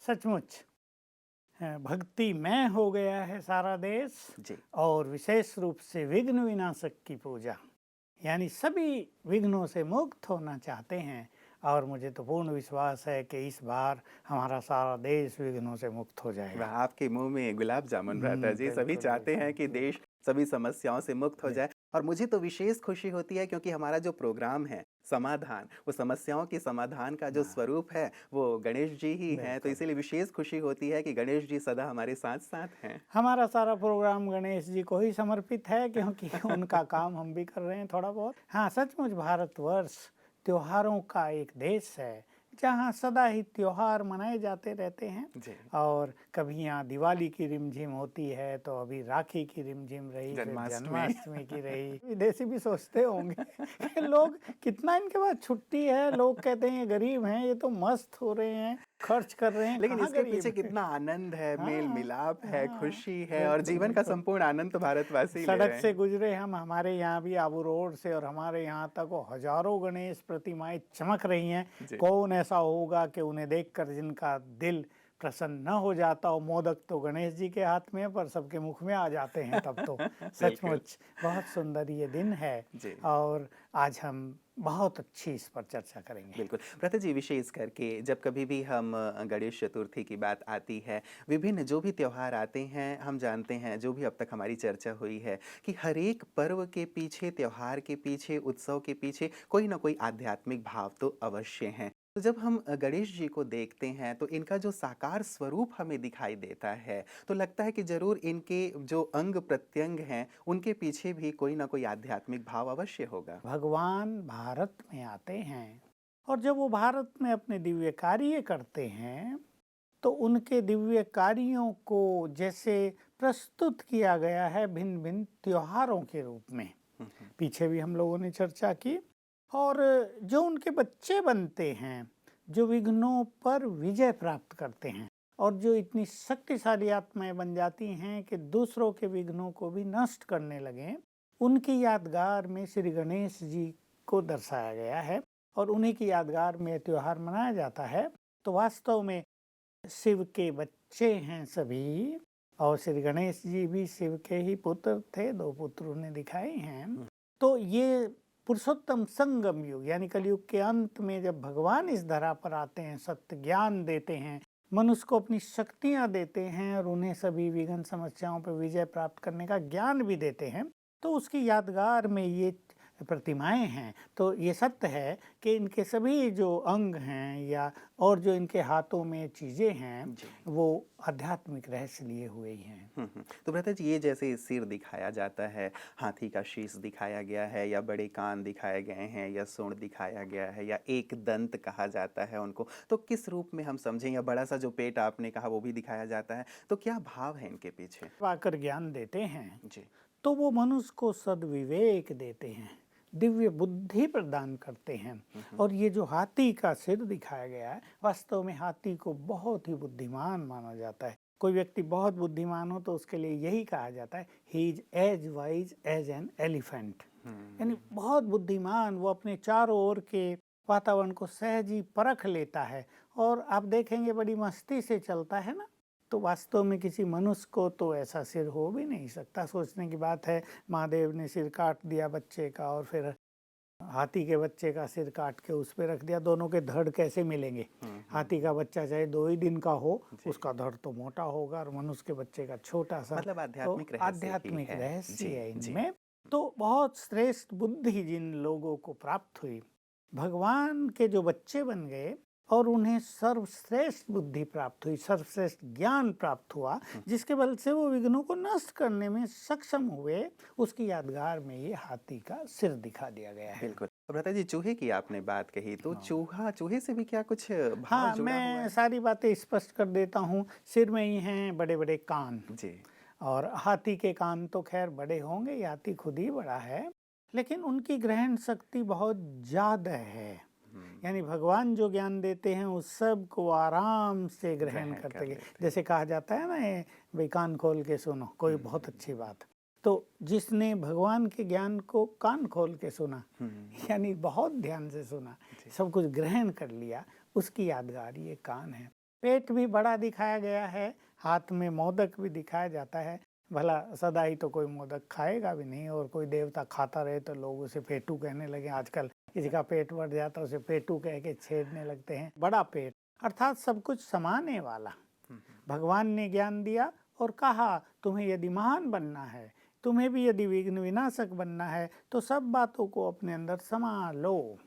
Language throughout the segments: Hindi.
सचमुच भक्तिमय हो गया है सारा देश जी। और विशेष रूप से विघ्न विनाशक की पूजा, यानी सभी विघ्नों से मुक्त होना चाहते हैं। और मुझे तो पूर्ण विश्वास है कि इस बार हमारा सारा देश विघ्नों से मुक्त हो जाएगा। वह आपके मुंह में गुलाब जामुन रहता है जी। सभी बिल्कुल चाहते हैं कि बिल्कुल देश सभी समस्याओं से मुक्त हो जी। जाए। और मुझे तो विशेष खुशी होती है क्योंकि हमारा जो प्रोग्राम है समाधान, वो समस्याओं के समाधान का जो हाँ, स्वरूप है वो गणेश जी ही हैं। तो बिल्कुल इसीलिए विशेष खुशी होती है कि गणेश जी सदा हमारे साथ साथ हैं। हमारा सारा प्रोग्राम गणेश जी को ही समर्पित है क्योंकि उनका काम हम भी कर रहे हैं थोड़ा बहुत। हाँ, सचमुच भारतवर्ष त्योहारों का एक देश है जहाँ सदा ही त्योहार मनाए जाते रहते हैं। जी। और कभी यहाँ दिवाली की रिमझिम होती है तो अभी राखी की रिमझिम रही, फिर जन्माष्टमी। जन्माष्टमी की रही। विदेशी भी सोचते होंगे कि लोग कितना इनके पास छुट्टी है, लोग कहते हैं ये गरीब हैं, ये तो मस्त हो रहे हैं, खर्च कर रहे हैं। लेकिन कहाँ इसके गरीब पीछे है? कितना आनंद है, मेल हाँ मिलाप है, हाँ, खुशी है और बिल्कुल जीवन का बिल्कुल। संपूर्ण आनंद तो भारतवासी ले सड़क रहे से हैं। गुजरे हम, हमारे यहाँ भी आबू रोड से और हमारे यहाँ तक वो हजारों गणेश प्रतिमाएं चमक रही हैं। जी। कौन ऐसा होगा कि उन्हें देखकर जिनका दिल प्रसन्न न हो जाता हो। मोदक तो गणेश जी के हाथ में पर सबके मुख में आ जाते हैं तब तो। बिल्कुल। सचमुच बहुत सुंदर ये दिन है जी। और आज हम बहुत अच्छी इस पर चर्चा करेंगे। बिल्कुल। भ्राता जी, विशेष करके जब कभी भी हम गणेश चतुर्थी की बात आती है, विभिन्न जो भी त्योहार आते हैं, हम जानते हैं जो भी अब तक हमारी चर्चा हुई है कि हर एक पर्व के पीछे, त्योहार के पीछे, उत्सव के पीछे कोई ना कोई आध्यात्मिक भाव तो अवश्य हैं। तो जब हम गणेश जी को देखते हैं तो इनका जो साकार स्वरूप हमें दिखाई देता है, तो लगता है कि ज़रूर इनके जो अंग-प्रत्यंग हैं, उनके पीछे भी कोई ना कोई आध्यात्मिक भाव अवश्य होगा। भगवान भारत में आते हैं और जब वो भारत में अपने दिव्य कार्य करते हैं तो उनके दिव्य कार्यों को जैसे प्रस्तुत किया गया है भिन्न भिन्न त्योहारों के रूप में। हुँ, हुँ। पीछे भी हम लोगों ने चर्चा की। और जो उनके बच्चे बनते हैं, जो विघ्नों पर विजय प्राप्त करते हैं और जो इतनी शक्तिशाली आत्माएं बन जाती हैं कि दूसरों के विघ्नों को भी नष्ट करने लगें, उनकी यादगार में श्री गणेश जी को दर्शाया गया है और उन्हीं की यादगार में त्योहार मनाया जाता है। तो वास्तव में शिव के बच्चे हैं सभी और श्री गणेश जी भी शिव के ही पुत्र थे, 2 पुत्र उन्हें दिखाए हैं। तो ये पुरुषोत्तम संगम युग यानी कलयुग के अंत में जब भगवान इस धरा पर आते हैं, सत्य ज्ञान देते हैं, मनुष्य को अपनी शक्तियां देते हैं और उन्हें सभी विघ्न समस्याओं पर विजय प्राप्त करने का ज्ञान भी देते हैं, तो उसकी यादगार में ये प्रतिमाएं हैं। तो ये सत्य है कि इनके सभी जो अंग हैं या और जो इनके हाथों में चीजें हैं जी। वो आध्यात्मिक रहस्य लिए हुए ही हैं। तो भ्राता जी, ये जैसे सिर दिखाया जाता है, हाथी का शीश दिखाया गया है या बड़े कान दिखाए गए हैं या सूंड दिखाया गया है या एक दंत कहा जाता है उनको, तो किस रूप में हम समझें? या बड़ा सा जो पेट आपने कहा वो भी दिखाया जाता है, तो क्या भाव है इनके पीछे? आकर ज्ञान देते हैं जी। तो वो मनुष्य को सद्विवेक देते हैं, दिव्य बुद्धि प्रदान करते हैं। और ये जो हाथी का सिर दिखाया गया है, वास्तव में हाथी को बहुत ही बुद्धिमान माना जाता है। कोई व्यक्ति बहुत बुद्धिमान हो तो उसके लिए यही कहा जाता है he is as wise as an elephant, यानी बहुत बुद्धिमान। वो अपने चारों ओर के वातावरण को सहज ही परख लेता है और आप देखेंगे बड़ी मस्ती से चलता है ना। तो वास्तव में किसी मनुष्य को तो ऐसा सिर हो भी नहीं सकता। सोचने की बात है, महादेव ने सिर काट दिया बच्चे का और फिर हाथी के बच्चे का सिर काट के उस पे रख दिया, दोनों के धड़ कैसे मिलेंगे? हाथी का बच्चा चाहे 2 ही दिन का हो, उसका धड़ तो मोटा होगा और मनुष्य के बच्चे का छोटा सा। मतलब आध्यात्मिक तो रहस्य आध्यात्मिक ही है। रहस्य जी, है जी। इनमें। तो बहुत श्रेष्ठ बुद्धि जिन लोगों को प्राप्त हुई, भगवान के जो बच्चे बन गए और उन्हें सर्वश्रेष्ठ बुद्धि प्राप्त हुई, सर्वश्रेष्ठ ज्ञान प्राप्त हुआ, जिसके बल से वो विघ्नों को नष्ट करने में सक्षम हुए, उसकी यादगार में ये हाथी का सिर दिखा दिया गया है। बिल्कुल। भ्राता जी, चूहे की आपने बात कही, तो चूहे से भी क्या कुछ भाव हाँ, जुड़ा हुआ मैं है? सारी बातें स्पष्ट कर देता हूँ। सिर में ही हैं बड़े बड़े कान जी। और हाथी के कान तो खैर बड़े होंगे, ये हाथी खुद ही बड़ा है, लेकिन उनकी ग्रहण शक्ति बहुत ज्यादा है। यानी भगवान जो ज्ञान देते हैं उस सब को आराम से ग्रहण ग्रहण करते कर हैं। लेते हैं। जैसे कहा जाता है ना, ये भाई कान खोल के सुनो, कोई बहुत अच्छी बात। तो जिसने भगवान के ज्ञान को कान खोल के सुना, यानी बहुत ध्यान से सुना, सब कुछ ग्रहण कर लिया, उसकी यादगार ये कान है। पेट भी बड़ा दिखाया गया है, हाथ में मोदक भी दिखाया जाता है। भला सदा ही तो कोई मोदक खाएगा भी नहीं, और कोई देवता खाता रहे तो लोग उसे पेटू कहने लगे। आजकल किसी का पेट बढ़ जाता है उसे पेटू कह के छेड़ने लगते हैं। बड़ा पेट अर्थात सब कुछ समाने वाला। भगवान ने ज्ञान दिया और कहा तुम्हें यदि महान बनना है, तुम्हें भी यदि विघ्न विनाशक बनना है, तो सब बातों को अपने अंदर समा लो।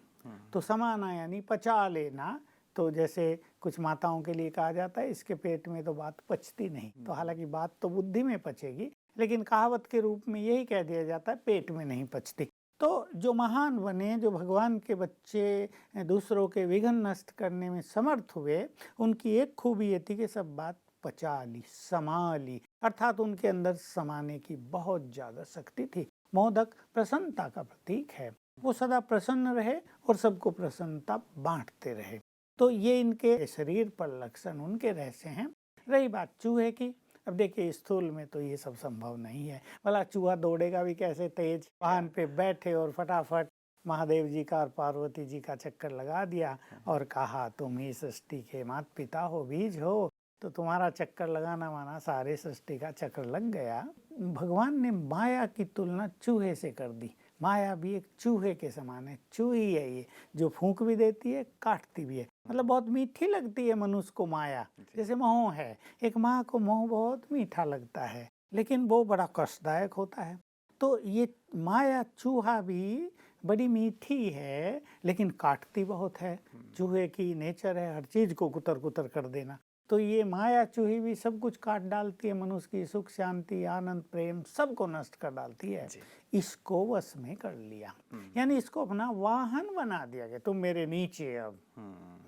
तो समाना यानी पचा लेना। तो जैसे कुछ माताओं के लिए कहा जाता है इसके पेट में तो बात पचती नहीं, तो हालांकि बात तो बुद्धि में पचेगी, लेकिन कहावत के रूप में यही कह दिया जाता है पेट में नहीं पचती। तो जो महान बने, जो भगवान के बच्चे दूसरों के विघ्न नष्ट करने में समर्थ हुए, उनकी एक खूबी ये थी कि सब बात पचा ली, समा ली, अर्थात उनके अंदर समाने की बहुत ज्यादा शक्ति थी। मोदक प्रसन्नता का प्रतीक है, वो सदा प्रसन्न रहे और सबको प्रसन्नता बांटते रहे। तो ये इनके शरीर पर लक्षण उनके रहस्य हैं। रही बात चूहे की, अब देखिए स्थूल में तो ये सब संभव नहीं है। भला चूहा दौड़ेगा भी कैसे तेज? वाहन पे बैठे और फटाफट महादेव जी का और पार्वती जी का चक्कर लगा दिया और कहा तुम ही सृष्टि के माता पिता हो, बीज हो, तो तुम्हारा चक्कर लगाना माना सारे सृष्टि का चक्कर लग गया। भगवान ने माया की तुलना चूहे से कर दी। माया भी एक चूहे के समान है, चूही है ये, जो फूंक भी देती है, काटती भी है। मतलब बहुत मीठी लगती है मनुष्य को माया, जैसे मोह है। एक माँ को मोह बहुत मीठा लगता है, लेकिन वो बड़ा कष्टदायक होता है। तो ये माया चूहा भी बड़ी मीठी है, लेकिन काटती बहुत है। चूहे की नेचर है हर चीज को कुतर कुतर कर देना। तो ये माया चूही भी सब कुछ काट डालती है, मनुष्य की सुख शांति आनंद प्रेम सबको नष्ट कर डालती है। इसको वश में कर लिया, यानी इसको अपना वाहन बना दिया कि तुम मेरे नीचे, अब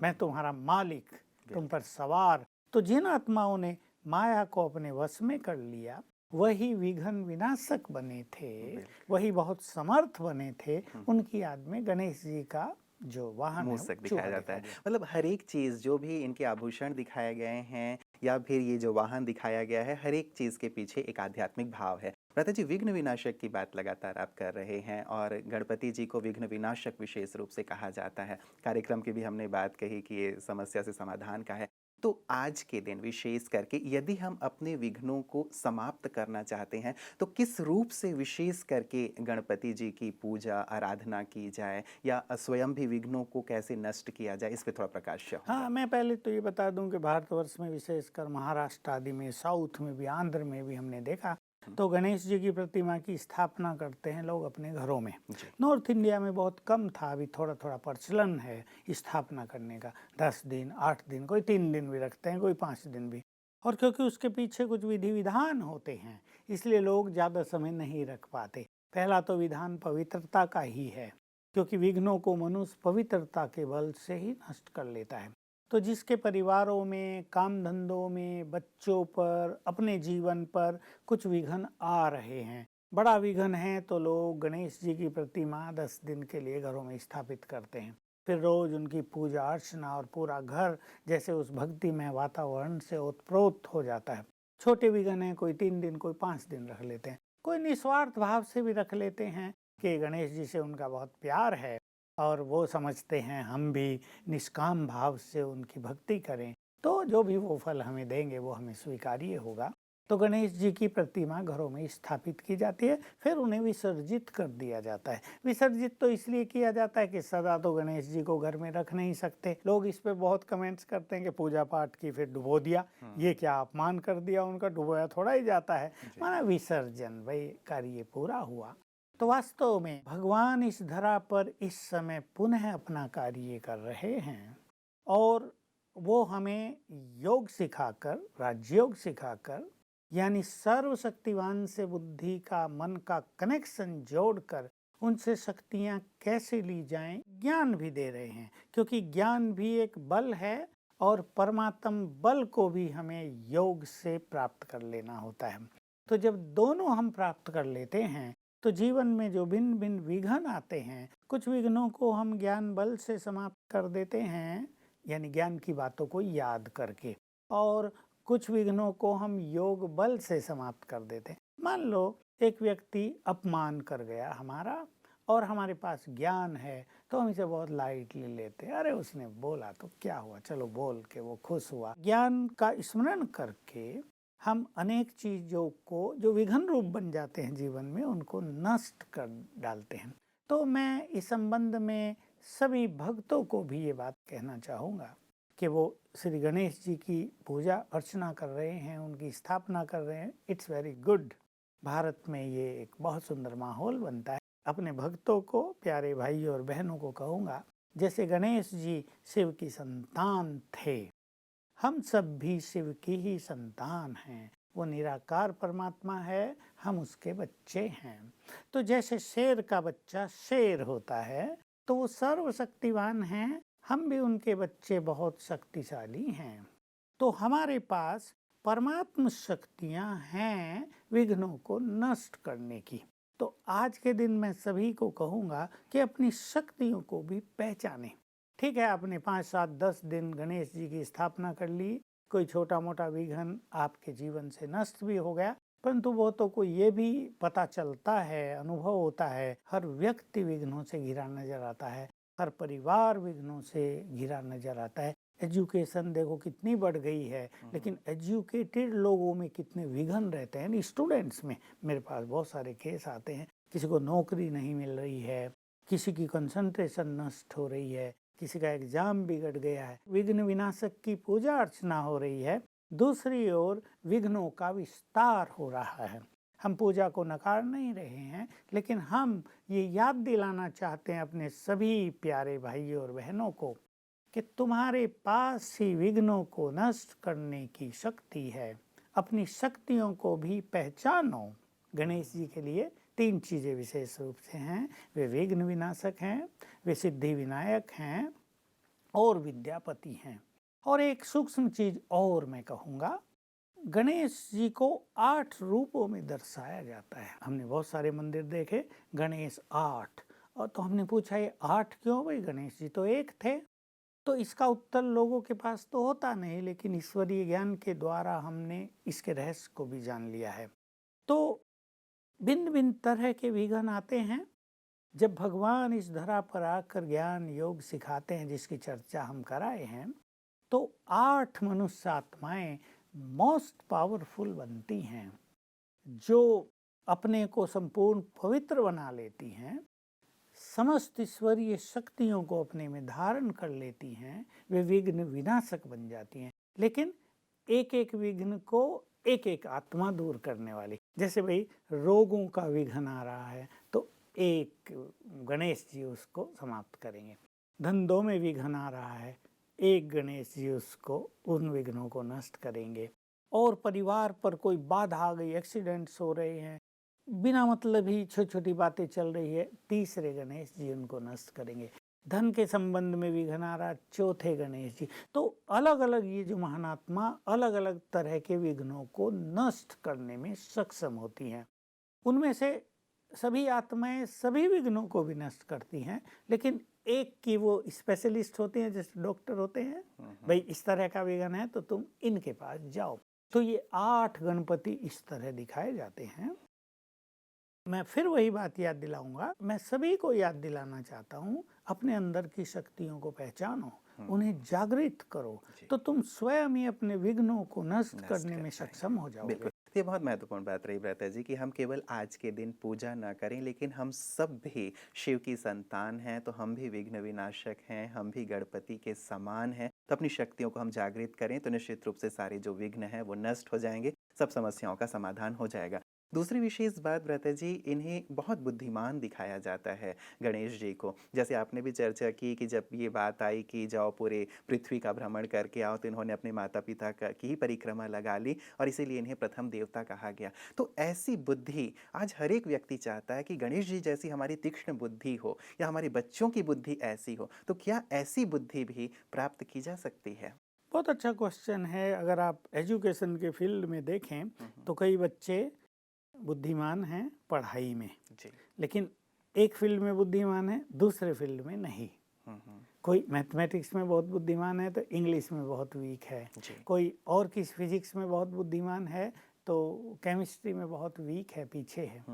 मैं तुम्हारा मालिक, तुम पर सवार। तो जिन आत्माओं ने माया को अपने वश में कर लिया वही विघ्न विनाशक बने थे, वही बहुत समर्थ बने थे। उनकी याद में गणेश जी का जो वाहन मूसक दिखाया जाता है। मतलब हर एक चीज़ जो भी इनके आभूषण दिखाए गए हैं या फिर ये जो वाहन दिखाया गया है, हर एक चीज़ के पीछे एक आध्यात्मिक भाव है। भ्राता जी, विघ्न विनाशक की बात लगातार आप कर रहे हैं और गणपति जी को विघ्न विनाशक विशेष रूप से कहा जाता है। कार्यक्रम की भी हमने बात कही कि ये समस्या से समाधान का है। तो आज के दिन विशेष करके यदि हम अपने विघ्नों को समाप्त करना चाहते हैं तो किस रूप से विशेष करके गणपति जी की पूजा आराधना की जाए या स्वयं भी विघ्नों को कैसे नष्ट किया जाए, इस पे थोड़ा प्रकाश होगा। हाँ, मैं पहले तो ये बता दूं कि भारतवर्ष में विशेषकर महाराष्ट्र आदि में, साउथ में भी, आंध्र में भी हमने देखा तो गणेश जी की प्रतिमा की स्थापना करते हैं लोग अपने घरों में। नॉर्थ इंडिया में बहुत कम था, अभी थोड़ा थोड़ा प्रचलन है स्थापना करने का। 10 दिन 8 दिन, कोई 3 दिन भी रखते हैं, कोई 5 दिन भी। और क्योंकि उसके पीछे कुछ विधि विधान होते हैं इसलिए लोग ज़्यादा समय नहीं रख पाते। पहला तो विधान पवित्रता का ही है, क्योंकि विघ्नों को मनुष्य पवित्रता के बल से ही नष्ट कर लेता है। तो जिसके परिवारों में, काम धंधों में, बच्चों पर, अपने जीवन पर कुछ विघ्न आ रहे हैं, बड़ा विघ्न है, तो लोग गणेश जी की प्रतिमा 10 दिन के लिए घरों में स्थापित करते हैं। फिर रोज उनकी पूजा अर्चना और पूरा घर जैसे उस भक्तिमय वातावरण से ओतप्रोत हो जाता है। छोटे विघ्न हैं, कोई 3 दिन, कोई 5 दिन रख लेते हैं, कोई निस्वार्थ भाव से भी रख लेते हैं कि गणेश जी से उनका बहुत प्यार है और वो समझते हैं हम भी निष्काम भाव से उनकी भक्ति करें तो जो भी वो फल हमें देंगे वो हमें स्वीकार्य होगा। तो गणेश जी की प्रतिमा घरों में स्थापित की जाती है, फिर उन्हें विसर्जित कर दिया जाता है। विसर्जित तो इसलिए किया जाता है कि सदा तो गणेश जी को घर में रख नहीं सकते। लोग इस पे बहुत कमेंट्स करते हैं कि पूजा पाठ की फिर डुबो दिया, ये क्या अपमान कर दिया उनका, डुबोया थोड़ा ही जाता है, माना विसर्जन, भाई कार्य पूरा हुआ। तो वास्तव में भगवान इस धरा पर इस समय पुनः अपना कार्य कर रहे हैं और वो हमें योग सिखाकर, राजयोग सिखाकर, यानी सर्वशक्तिवान से बुद्धि का, मन का कनेक्शन जोड़कर उनसे शक्तियां कैसे ली जाएं, ज्ञान भी दे रहे हैं। क्योंकि ज्ञान भी एक बल है और परमात्म बल को भी हमें योग से प्राप्त कर लेना होता है। तो जब दोनों हम प्राप्त कर लेते हैं तो जीवन में जो भिन्न भिन्न विघ्न आते हैं, कुछ विघ्नों को हम ज्ञान बल से समाप्त कर देते हैं, यानी ज्ञान की बातों को याद करके, और कुछ विघ्नों को हम योग बल से समाप्त कर देते हैं। मान लो एक व्यक्ति अपमान कर गया हमारा और हमारे पास ज्ञान है तो हम इसे बहुत लाइटली लेते हैं, अरे उसने बोला तो क्या हुआ, चलो बोल के वो खुश हुआ। ज्ञान का स्मरण करके हम अनेक चीज़ों को जो विघन रूप बन जाते हैं जीवन में, उनको नष्ट कर डालते हैं। तो मैं इस संबंध में सभी भक्तों को भी ये बात कहना चाहूँगा कि वो श्री गणेश जी की पूजा अर्चना कर रहे हैं, उनकी स्थापना कर रहे हैं, इट्स वेरी गुड। भारत में ये एक बहुत सुंदर माहौल बनता है। अपने भक्तों को, प्यारे भाई और बहनों को कहूँगा, जैसे गणेश जी शिव की संतान थे, हम सब भी शिव की ही संतान हैं। वो निराकार परमात्मा है, हम उसके बच्चे हैं। तो जैसे शेर का बच्चा शेर होता है तो वो सर्वशक्तिवान हैं, हम भी उनके बच्चे बहुत शक्तिशाली हैं। तो हमारे पास परमात्म शक्तियां हैं विघ्नों को नष्ट करने की। तो आज के दिन मैं सभी को कहूँगा कि अपनी शक्तियों को भी पहचानें। ठीक है, आपने 5, 7, 10 दिन गणेश जी की स्थापना कर ली, कोई छोटा मोटा विघ्न आपके जीवन से नष्ट भी हो गया, परंतु बहुतों को ये भी पता चलता है, अनुभव होता है, हर व्यक्ति विघ्नों से घिरा नजर आता है, हर परिवार विघ्नों से घिरा नजर आता है। एजुकेशन देखो कितनी बढ़ गई है, लेकिन एजुकेटेड लोगों में कितने विघ्न रहते हैं। स्टूडेंट्स में मेरे पास बहुत सारे केस आते हैं, किसी को नौकरी नहीं मिल रही है, किसी की कंसंट्रेशन नष्ट हो रही है, किसी का एग्जाम बिगड़ गया है। विघ्न विनाशक की पूजा अर्चना हो रही है, दूसरी ओर विघ्नों का विस्तार हो रहा है। हम पूजा को नकार नहीं रहे हैं, लेकिन हम ये याद दिलाना चाहते हैं अपने सभी प्यारे भाइयों और बहनों को कि तुम्हारे पास ही विघ्नों को नष्ट करने की शक्ति है। अपनी शक्तियों को भी पहचानो। गणेश जी के लिए 3 चीज़ें विशेष रूप से हैं, वे विघ्न विनाशक हैं, वे सिद्धि विनायक हैं और विद्यापति हैं। और एक सूक्ष्म चीज और मैं कहूँगा, गणेश जी को 8 रूपों में दर्शाया जाता है। हमने बहुत सारे मंदिर देखे, गणेश 8, और तो हमने पूछा ये 8 क्यों भाई, गणेश जी तो एक थे। तो इसका उत्तर लोगों के पास तो होता नहीं, लेकिन ईश्वरीय ज्ञान के द्वारा हमने इसके रहस्य को भी जान लिया है। तो भिन्न भिन्न तरह के विघ्न आते हैं। जब भगवान इस धरा पर आकर ज्ञान योग सिखाते हैं, जिसकी चर्चा हम कराए हैं, तो 8 मनुष्य आत्माएं मोस्ट पावरफुल बनती हैं, जो अपने को संपूर्ण पवित्र बना लेती हैं, समस्त ईश्वरीय शक्तियों को अपने में धारण कर लेती हैं, वे विघ्न विनाशक बन जाती हैं। लेकिन एक एक विघ्न को एक एक आत्मा दूर करने वाली। जैसे भाई रोगों का विघ्न आ रहा है तो एक गणेश जी उसको समाप्त करेंगे। धंधों में विघ्न आ रहा है, एक गणेश जी उसको, उन विघ्नों को नष्ट करेंगे। और परिवार पर कोई बाधा आ गई, एक्सीडेंट्स हो रहे हैं, बिना मतलब ही छोटी छोटी बातें चल रही है, तीसरे गणेश जी उनको नष्ट करेंगे। धन के संबंध में विघ्न आ रहा, चौथे गणेश जी। तो अलग अलग ये जो महानात्मा अलग अलग तरह के विघ्नों को नष्ट करने में सक्षम होती हैं। उनमें से सभी आत्माएं सभी विघ्नों को भी नष्ट करती हैं, लेकिन एक की वो स्पेशलिस्ट होते हैं, जैसे डॉक्टर होते हैं, भाई इस तरह का विघ्न है तो तुम इनके पास जाओ। तो ये 8 गणपति इस तरह दिखाए जाते हैं। मैं फिर वही बात याद दिलाऊंगा, मैं सभी को याद दिलाना चाहता हूँ, अपने अंदर की शक्तियों को पहचानो, उन्हें जागृत करो, तो तुम स्वयं ही अपने विघ्नों को नष्ट करने में सक्षम हो जाओगे। बिल्कुल, ये बहुत महत्वपूर्ण बात रही भ्राता जी कि हम केवल आज के दिन पूजा ना करें, लेकिन हम सब भी शिव की संतान हैं, तो हम भी विघ्न विनाशक हैं, हम भी गणपति के समान हैं। तो अपनी शक्तियों को हम जागृत करें तो निश्चित रूप से सारे जो विघ्न हैं वो नष्ट हो जाएंगे, सब समस्याओं का समाधान हो जाएगा। दूसरी विशेष बात भ्राता जी, इन्हें बहुत बुद्धिमान दिखाया जाता है गणेश जी को। जैसे आपने भी चर्चा की कि जब ये बात आई कि जाओ पूरे पृथ्वी का भ्रमण करके आओ, तो इन्होंने अपने माता पिता की ही परिक्रमा लगा ली और इसीलिए इन्हें प्रथम देवता कहा गया। तो ऐसी बुद्धि आज हर एक व्यक्ति चाहता है कि गणेश जी जैसी हमारी तीक्ष्ण बुद्धि हो या हमारे बच्चों की बुद्धि ऐसी हो। तो क्या ऐसी बुद्धि भी प्राप्त की जा सकती है? बहुत अच्छा क्वेश्चन है। अगर आप एजुकेशन के फील्ड में देखें तो कई बच्चे बुद्धिमान हैं पढ़ाई में जी। लेकिन एक फील्ड में बुद्धिमान है, दूसरे फील्ड में नहीं। कोई मैथमेटिक्स में बहुत बुद्धिमान है तो इंग्लिश में बहुत वीक है, कोई और किस फिजिक्स में बहुत बुद्धिमान है तो केमिस्ट्री में बहुत वीक है, पीछे है।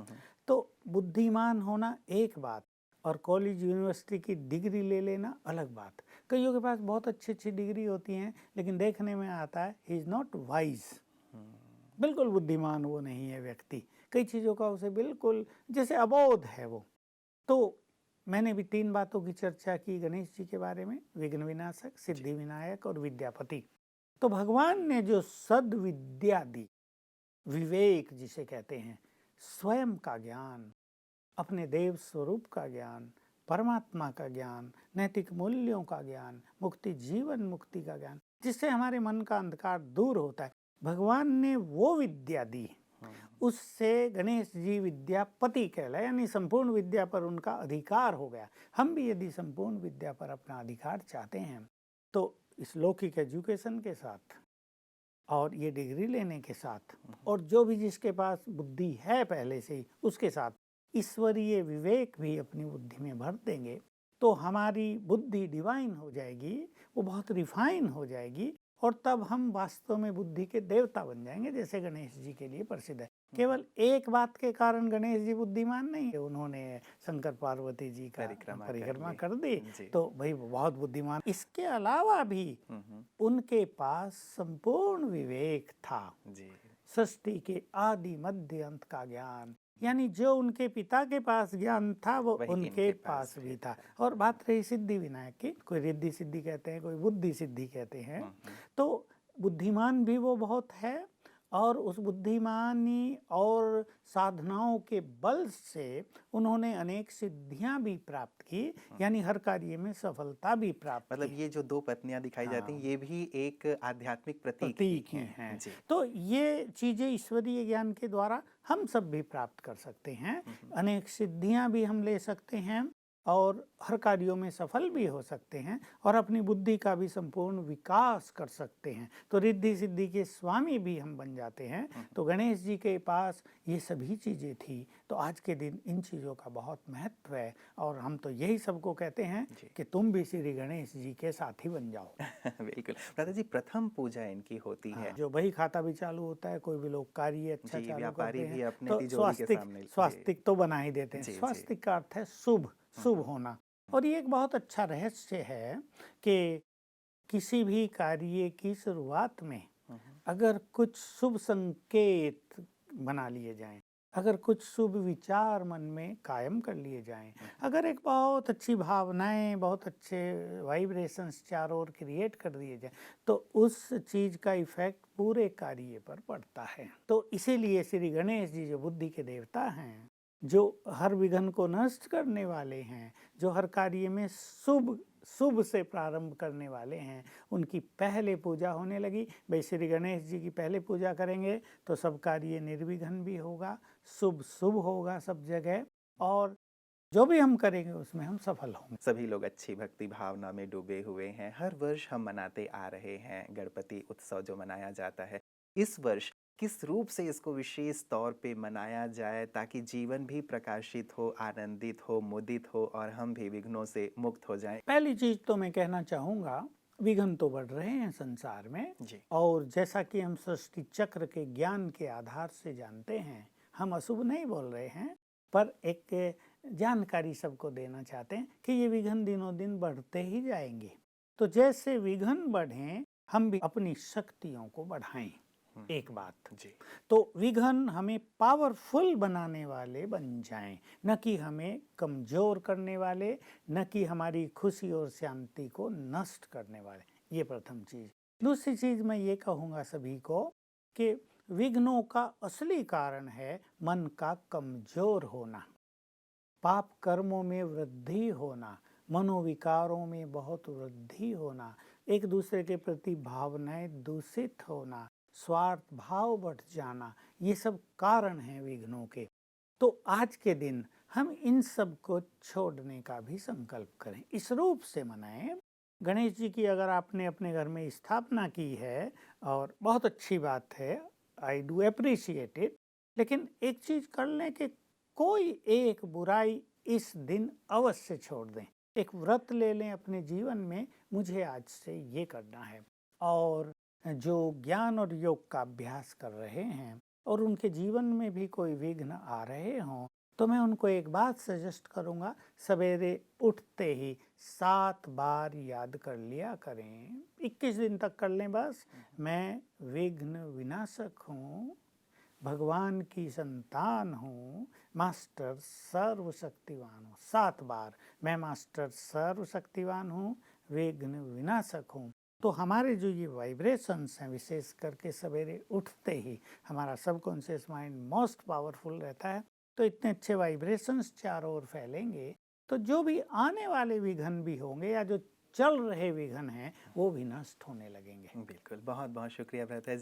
तो बुद्धिमान होना एक बात, और कॉलेज यूनिवर्सिटी की डिग्री ले लेना अलग बात। कईयों के पास बहुत अच्छी डिग्री होती हैं, लेकिन देखने में आता है ही इज़ नॉट वाइज, बिल्कुल बुद्धिमान वो नहीं है व्यक्ति। कई चीज़ों का उसे बिल्कुल जैसे अबोध है वो। तो मैंने भी 3 बातों की चर्चा की गणेश जी के बारे में, विघ्न विनाशक, सिद्धि विनायक और विद्यापति। तो भगवान ने जो सद्विद्या दी, विवेक जिसे कहते हैं, स्वयं का ज्ञान, अपने देव स्वरूप का ज्ञान, परमात्मा का ज्ञान, नैतिक मूल्यों का ज्ञान, मुक्ति जीवन मुक्ति का ज्ञान, जिससे हमारे मन का अंधकार दूर होता है, भगवान ने वो विद्या दी। उससे गणेश जी विद्यापति कहलाए, यानी संपूर्ण विद्या पर उनका अधिकार हो गया। हम भी यदि संपूर्ण विद्या पर अपना अधिकार चाहते हैं तो इस लौकिक एजुकेशन के साथ और ये डिग्री लेने के साथ और जो भी जिसके पास बुद्धि है पहले से ही उसके साथ ईश्वरीय विवेक भी अपनी बुद्धि में भर देंगे तो हमारी बुद्धि डिवाइन हो जाएगी, वो बहुत रिफाइन हो जाएगी और तब हम वास्तव में बुद्धि के देवता बन जाएंगे, जैसे गणेश जी के लिए प्रसिद्ध है। केवल एक बात के कारण गणेश जी बुद्धिमान नहीं है, उन्होंने शंकर पार्वती जी का परिक्रमा कर दी तो भाई बहुत बुद्धिमान। इसके अलावा भी उनके पास संपूर्ण विवेक था, सृष्टि के आदि मध्य अंत का ज्ञान, यानी जो उनके पिता के पास ज्ञान था वो उनके पास भी था। और बात रही सिद्धि विनायक की, कोई रिद्धि सिद्धि कहते हैं, कोई बुद्धि सिद्धि कहते हैं, तो बुद्धिमान भी वो बहुत है और उस बुद्धिमानी और साधनाओं के बल से उन्होंने अनेक सिद्धियां भी प्राप्त की, यानी हर कार्य में सफलता भी प्राप्त मतलब की। ये जो 2 पत्नियां दिखाई जाती हैं ये भी एक आध्यात्मिक प्रतीक ही हैं। जी। तो ये चीजें ईश्वरीय ज्ञान के द्वारा हम सब भी प्राप्त कर सकते हैं, अनेक सिद्धियां भी हम ले सकते हैं और हर कार्यों में सफल भी हो सकते हैं और अपनी बुद्धि का भी संपूर्ण विकास कर सकते हैं। तो रिद्धि सिद्धि के स्वामी भी हम बन जाते हैं। तो गणेश जी के पास ये सभी चीज़ें थी। तो आज के दिन इन चीज़ों का बहुत महत्व है और हम तो यही सबको कहते हैं कि तुम भी श्री गणेश जी के साथी बन जाओ। बिल्कुल। भ्राता जी, प्रथम पूजा इनकी होती है। जो बही खाता भी चालू होता है, कोई भी लोग कार्य अच्छा चालू करते हैं भी अपने तो तिजोरी के सामने स्वास्तिक तो बना ही देते हैं। स्वास्तिक का अर्थ है शुभ, शुभ होना। और ये एक बहुत अच्छा रहस्य है कि किसी भी कार्य की शुरुआत में अगर कुछ शुभ संकेत बना लिए जाएं, अगर कुछ शुभ विचार मन में कायम कर लिए जाएं, अगर एक बहुत अच्छी भावनाएं, बहुत अच्छे वाइब्रेशंस चारों ओर क्रिएट कर दिए जाएं, तो उस चीज का इफेक्ट पूरे कार्य पर पड़ता है। तो इसीलिए श्री गणेश जी जो बुद्धि के देवता हैं, जो हर विघ्न को नष्ट करने वाले हैं, जो हर कार्य में शुभ से प्रारंभ करने वाले हैं, उनकी पहले पूजा होने लगी। भाई श्री गणेश जी की पहले पूजा करेंगे तो सब कार्य निर्विघ्न भी होगा, शुभ शुभ होगा सब जगह और जो भी हम करेंगे उसमें हम सफल होंगे। सभी लोग अच्छी भक्ति भावना में डूबे हुए हैं। हर वर्ष हम मनाते आ रहे हैं गणपति उत्सव जो मनाया जाता है। इस वर्ष किस रूप से इसको विशेष तौर पे मनाया जाए ताकि जीवन भी प्रकाशित हो, आनंदित हो, मुदित हो और हम भी विघ्नों से मुक्त हो जाएं? पहली चीज तो मैं कहना चाहूँगा, विघ्न तो बढ़ रहे हैं संसार में जी। और जैसा कि हम सृष्टि चक्र के ज्ञान के आधार से जानते हैं, हम अशुभ नहीं बोल रहे हैं पर एक जानकारी सबको देना चाहते हैं कि ये विघ्न दिनों दिन बढ़ते ही जाएंगे। तो जैसे विघ्न बढ़ें हम भी अपनी शक्तियों को बढ़ाएं। एक बात जी, तो विघ्न हमें पावरफुल बनाने वाले बन जाएं, न कि हमें कमजोर करने वाले, न कि हमारी खुशी और शांति को नष्ट करने वाले। ये प्रथम चीज। दूसरी चीज मैं ये कहूँगा सभी को कि विघ्नों का असली कारण है मन का कमजोर होना, पाप कर्मों में वृद्धि होना, मनोविकारों में बहुत वृद्धि होना, एक दूसरे के प्रति भावनाएं दूषित होना, स्वार्थ भाव बढ़ जाना, ये सब कारण हैं विघ्नों के। तो आज के दिन हम इन सब को छोड़ने का भी संकल्प करें, इस रूप से मनाएं। गणेश जी की अगर आपने अपने घर में स्थापना की है और बहुत अच्छी बात है, आई डू अप्रिशिएट इट, लेकिन एक चीज कर लें कि कोई एक बुराई इस दिन अवश्य छोड़ दें। एक व्रत ले लें अपने जीवन में, मुझे आज से ये करना है। और जो ज्ञान और योग का अभ्यास कर रहे हैं और उनके जीवन में भी कोई विघ्न आ रहे हों तो मैं उनको एक बात सजेस्ट करूँगा, सवेरे उठते ही 7 बार याद कर लिया करें। 21 दिन तक कर लें बस। मैं विघ्न विनाशक हूँ, भगवान की संतान हूँ, मास्टर सर्वशक्तिवान हूँ। 7 बार मैं मास्टर सर्वशक्तिवान हूँ, विघ्न विनाशक हूँ। तो हमारे जो ये वाइब्रेशंस हैं, विशेष करके सवेरे उठते ही हमारा सबकॉन्शियस माइंड मोस्ट पावरफुल रहता है। तो इतने अच्छे वाइब्रेशंस चारों ओर फैलेंगे, तो जो भी आने वाले विघ्न भी होंगे या जो चल रहे विघ्न हैं, वो भी नष्ट होने लगेंगे। बिल्कुल, बहुत-बहुत शुक्रिया भ्राता जी।